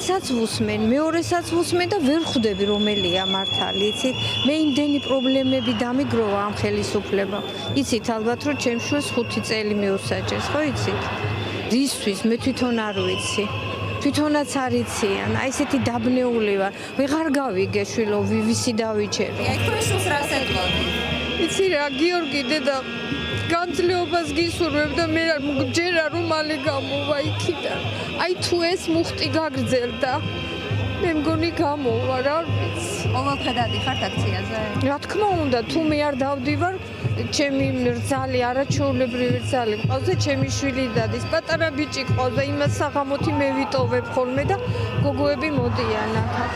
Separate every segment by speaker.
Speaker 1: ერთადაც ვუსმენ, მეორესაც ვუსმენ და ვერ ხვდები რომელია მართალი, იცით? მე იმდენი პრობლემები დამიგროვა ამ ხელისუფლებამ. იცით ალბათ რომ ჩემს შვილს 5 წელი მიუსაჯეს, ხო იცით? რისთვის მე თვითონ არ ვიცი. თვითონაც არ იციან, აი ესეთი დაბნეული ვარ. ვეღარ გავიგე შვილო, ვისი დავიჩერე.
Speaker 2: აი თქვენ შულს რას ეთქვა?
Speaker 1: იცი რა, გიორგი დედა განძლეობას გისურვებ და მე რა მგჯერა რომ მალე გამოვა იქიდან. აი თუ ეს მუხტი გაგრძელდა, მე მგონი გამოვა რა ვიცი.
Speaker 2: ყოველდღე დადიხართ აქციაზე?
Speaker 1: რა თქმა უნდა, თუ მე არ დავდივარ, ჩემი რძალი არაჩვეულებრივი რძალი ყავს და ჩემი შვილი დადის. პატარა ბიჭი ყავს და იმას საღამოთი მე ვიტოვებ ხოლმე და გოგოები მოდიან აქ.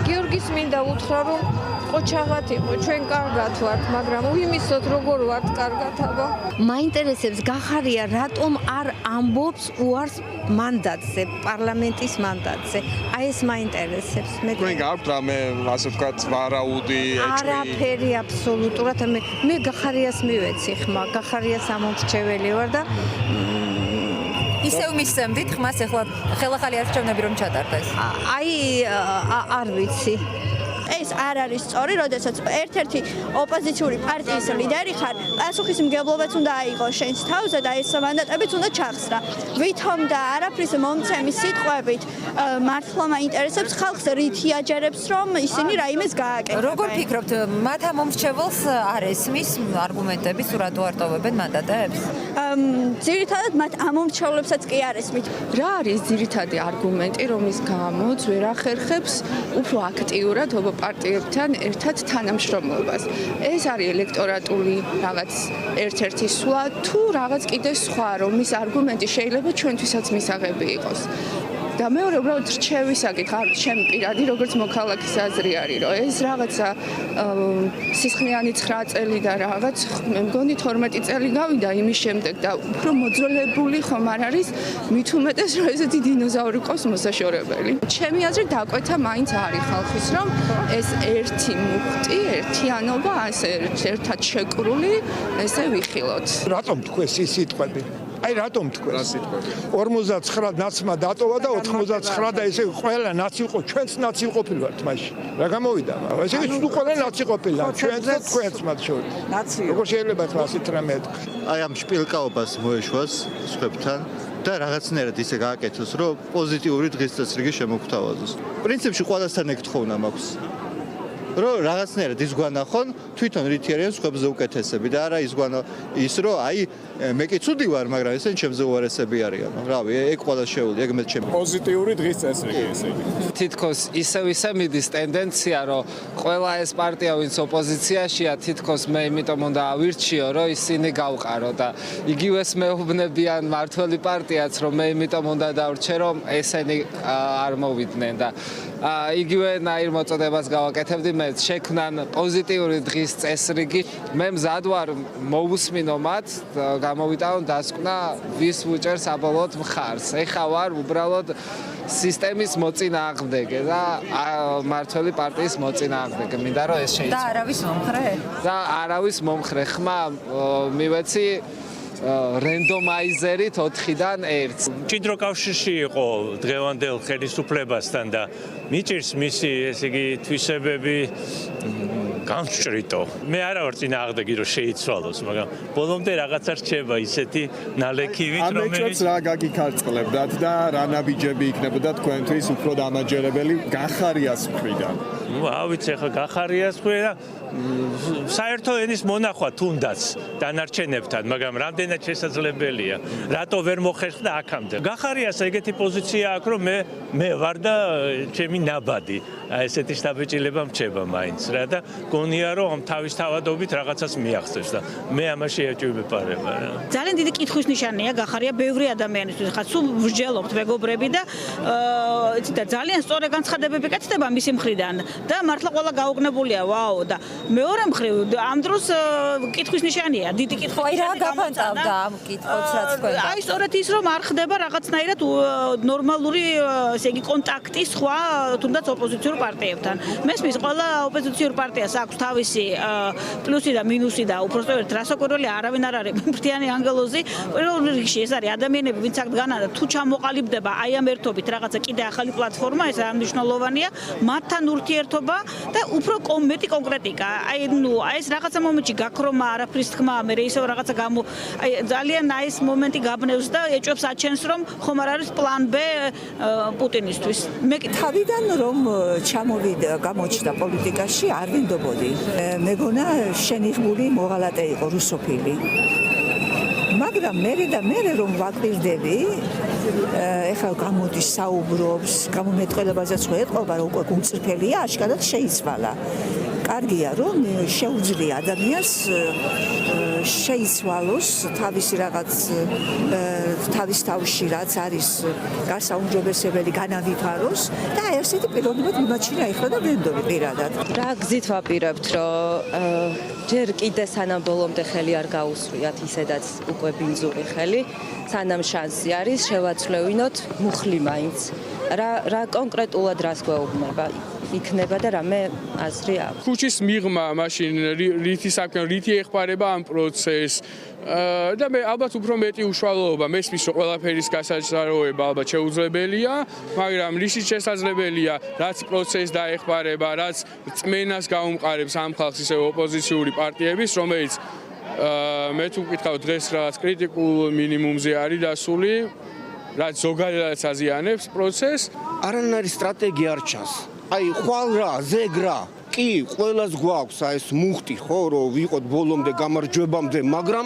Speaker 1: გიორგის მინდა უთხრა რომ ყოჩაღად იყო, ჩვენ კარგად ვართ, მაგრამ ვიმისოთ როგორ ვართ კარგად აბა. მაინტერესებს გახარია რატომ არ ამბობს უარს მანდატზე, პარლამენტის მანდატზე. აი ეს მაინტერესებს.
Speaker 3: თქვენ გაქვთ რამე, ასე ვთქვათ, ვარაუდი, ეჭვი?
Speaker 1: არაფერი აბსოლუტურად. მე გახარიას მივეცი ხმა, გახარიას ამომრჩეველი ვარ და
Speaker 2: ისევ მისცემდით ხმას ახლა ხელახალი არჩევნები რომ ჩატარდეს?
Speaker 1: აი არ ვიცი.
Speaker 4: ეს არ არის სწორი, როდესაც ერთ-ერთი ოპოზიციური პარტიის ლიდერი ხარ, პასუხისმგებლობაც უნდა აიღო შენს თავზე და ეს მანდატებიც უნდა ჩახსრა. ვითომ და არაფრის მომცემის სიტყვებით მართლა მაინტერესებს ხალხს რითი აჯერებს რომ ისინი რაიმეს გააკეთებენ.
Speaker 2: როგორ ფიქრობთ, მათ ამომრჩეველს არ ესმის არგუმენტები, სურათო არტოვებენ მანდატებს?
Speaker 4: ძირითადად მათ ამომრჩევლებსაც კი არ ესმით.
Speaker 5: რა არის ძირითადი არგუმენტი, რომლის გამოც ვერ ახერხებს უფრო აქტიურად პარტიებთან ერთად თანამშრომლობას. ეს არის ელექტორატული რაღაც ერთ-ერთი სვლა თუ რაღაც კიდე სხვა, რომლის არგუმენტი შეიძლება ჩვენთვისაც მისაღები იყოს. და მეორე უბრალოდ რჩევისაკით არ ჩემი პირადი როგორც მოქალაქის აზრი არის, რომ ეს რაღაცა სისხლიანი 9 წელი და რაღაც მე მგონი 12 წელი გავიდა იმის შემდეგ და უფრო მოძრაობებული ხომ არ არის, მით უმეტეს რომ ესეთი დინოზავრი ყავს მოსაშორებელი. ჩემი აზრით დაკვეთა მაინც არის ხალხის, რომ ეს ერთი მუხტი, ერთიანობა ასე ერთად შეკრული, ესე ვიხილოთ.
Speaker 6: რატომ თქვენ ის სიტყვები? აი რატომ თქვენ? 49 ნაცმა დატოვა და 99 და ესე ყველა ნაცი იყო, ჩვენც ნაცი ყოფილვართ მაშინ. რა გამოვიდა? ესე იგი თუ ყველა ნაცი ყოფილა, ჩვენც და თქვენც მათ შორის. როგორ შეიძლება ახლა ასეთ რამე ეთქვა?
Speaker 7: აი ამ შპილკაობას მოეშვას სხვებთან და რაღაცნაირად ისე გააკეთოს, რომ პოზიტიური დღის წესრიგი შემოგთავაზოს. პრინციპში ყველასთან ეგ თხოვნა მაქვს. რომ რაღაცნაირად ის გვანახონ თვითონ რითი არიან სხვებზე უკეთესები და არა ის გვანო ის რომ აი მე კი ცუდი ვარ, მაგრამ ესენ ჩემზე უარესები არიან. რავი, ეგ ყველა შეუძლია, ეგ მე ჩემი.
Speaker 3: პოზიტიური დღის წესრიგი ესე იგი.
Speaker 8: თითქოს ისევ მიდის ტენდენცია, რომ ყველა ეს პარტია, ვინც ოპოზიციაშია, თითქოს მე იმიტომ უნდა ავირჩიო, რომ ისინი გავყარო და იგივეს მეუბნებიან მართველი პარტიაც, რომ მე იმიტომ უნდა დავრჩე, რომ ესენი არ მოვიდნენ და იგივენაირ მოწოდებას გავაკეთებდი მე შექმნან პოზიტიური დღის წესრიგი. მე მზად ვარ მოვუსმინო მათ, გამოვიტანო დასკვნა ვის უჭერს საბოლოოდ მხარს. ეხა ვარ უბრალოდ სისტემის მოწინააღმდეგე და მართველი პარტიის მოწინააღმდეგე. მინდა რომ ეს შეიძლება.
Speaker 2: და არავის მომხრე?
Speaker 8: და არავის მომხრე. ხმა მივეცი რენდომაიზერით 4-დან 1-ს.
Speaker 9: მჭიდრო კავშირში იყო დღევანდელ ხელისუფლებასთან და მიჭირს მისი ესე იგი თვისებები განსჭრიტო. მე არა ვარ წინააღმდეგი რომ შეიცვალოს, მაგრამ ბოლომდე რაღაცა რჩება ისეთი ნალექივით,
Speaker 3: რომელიც რა გაგიქარწყლებდათ და რა ნაბიჯები იქნებოდა თქვენთვის უფრო დამაჯერებელი გახარიას მხრიდან.
Speaker 9: ავიცი ახლა გახარიას მხრიდან საერთო ენის მონახვა თუნდაც დანარჩენებთან, მაგრამ რამდენად შესაძლებელია. რატო ვერ მოხერხდა აქამდე? გახარიას ეგეთი პოზიცია აქვს, რომ მე ვარ და ჩემი ნაბადი. ესეთი შთაბეჭდილება მრჩება მაინც რა და გონია რომ თავის თავადობით რაღაცას მიაღწევს და მე ამაში ეჭვი მეპარება რა.
Speaker 10: ძალიან დიდი კითხვის ნიშანია გახარია ბევრი ადამიანისთვის. ხა სულ ვსჯელობთ მეგობრები და და ძალიან სწორი განცხადებები კეთდება მისი მხრიდან და მართლა ყველა გაუგნებულია, ვაო და მეორე მხრივ ამ დროს კითხვის ნიშანია, დიდი კითხვა.
Speaker 2: აი რა გაფანტავდა ამ კითხვებს რაც თქვენ?
Speaker 10: აი სწორედ ის რომ არ ხდება რაღაცნაირად ნორმალური ესე იგი კონტაქტი სხვა თუნდაც ოპოზიციურ პარტიებთან. მესმის ყველა ოპოზიციურ პარტიას აქვს აქვს თავისი პლუსი და მინუსი და უბრალოდ რასაკვირველი არავინ არ არის ფრთიანი ანგელოზი. პირველ რიგში ეს არის ადამიანები, ვინც აქ დგანან და თუ ჩამოყალიბდება აი ამ ერთობით რაღაცა კიდე ახალი პლატფორმა, ეს მნიშვნელოვანია, მათთან ურთიერთობა და უფრო მეტი კონკრეტიკა. აი ეს რაღაცა მომენტში გაქრომა, არაფრის თქმა, მე ისევ რაღაცა აი ძალიან აი ეს მომენტი გაბნევს და ეჭვებს აჩენს, რომ ხომ არ არის პლან B პუტინისთვის. მე
Speaker 11: თავიდან რომ ჩამოვიდა, გამოჩნდა პოლიტიკაში, არ ვინდობოდი. მეგონა შენიღმული მოღალატე იყო რუსოფილი. მაგრამ მე რომ ვაკვირდები, ეხლა გამოდის საუბრობს, გამომეტყველებაზეც ხო ეთყობა, რომ უკვე გულწრფელია, აშკარად შეიცვალა. კარგია, რომ შეუძლია ადამიანს შეიცვალოს თავისი რაღაც თავის თავში რაც არის გასაუმჯობესებელი განავითაროს და ესეთი პიროვნებად მიმაჩნია ეხლა და ვენდობი პირადად.
Speaker 12: რა გზით ვაპირებთ, რომ ჯერ კიდე სანამ ბოლომდე ხელი არ გაუსვიათ ისედაც უკვე ბინძური ხელი, სანამ შანსი არის შევაცვლევინოთ მუხლი მაინც. რა კონკრეტულად რას გვეუბნება? იქნება და რამე აზრი აქვს.
Speaker 13: ქუჩის მიღმა მაშინ რითი საქმე, რითი ეხმარება ამ პროცესს და მე ალბათ უფრო მეტი უშუალოობა მესმის რომ ყველაფერის გასაჩაროება ალბათ შეუძლებელია, მაგრამ რისიც შესაძლებელია, რაც პროცესს დაეხმარება, რაც წმენას გაუმყარებს ამ ხალხს ისე ოპოზიციური პარტიების, რომელიც მე თუ ვკითხავ დღეს რაღაც კრიტიკულ მინიმუმზე არის დასული, რაც ზოგადად აზიანებს პროცესს.
Speaker 14: არანაირი სტრატეგია არ ჩანს. აი ხვალ რა, ზეგ რა, კი, ყველას გვაქვს აი ეს მუხტი, ხო, რომ ვიყოთ ბოლომდე გამარჯვებამდე, მაგრამ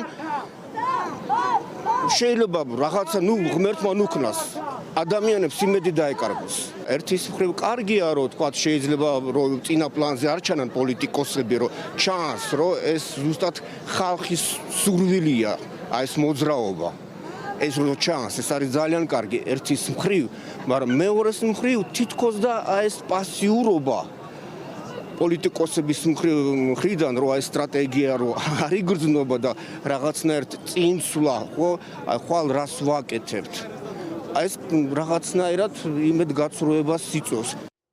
Speaker 14: შეიძლება რაღაცა ღმერთმა ნუქნას ადამიანებს იმედი დაეკარგოს. ერთის მხრივ კარგია, რომ თქვა შეიძლება რომ წინა პლანზე არ ჩანან პოლიტიკოსები, რომ ჩანს, რომ ეს ზუსტად ხალხის სურვილია, აი ეს მოძრაობა. ეს რო ჩანს, ეს არის ძალიან კარგი ერთის მხრივ, მაგრამ მეორეს მხრივ თითქოს და აი ეს პასიურობა პოლიტიკოსების მხრიდან, რომ აი სტრატეგია რო არ იგრძნობა და რაღაცნაირად წინსვლა, ხო, აი ხვალ რას ვაკეთებთ. აი ეს რაღაცნაირად იმედგაცრუებას იწვევს.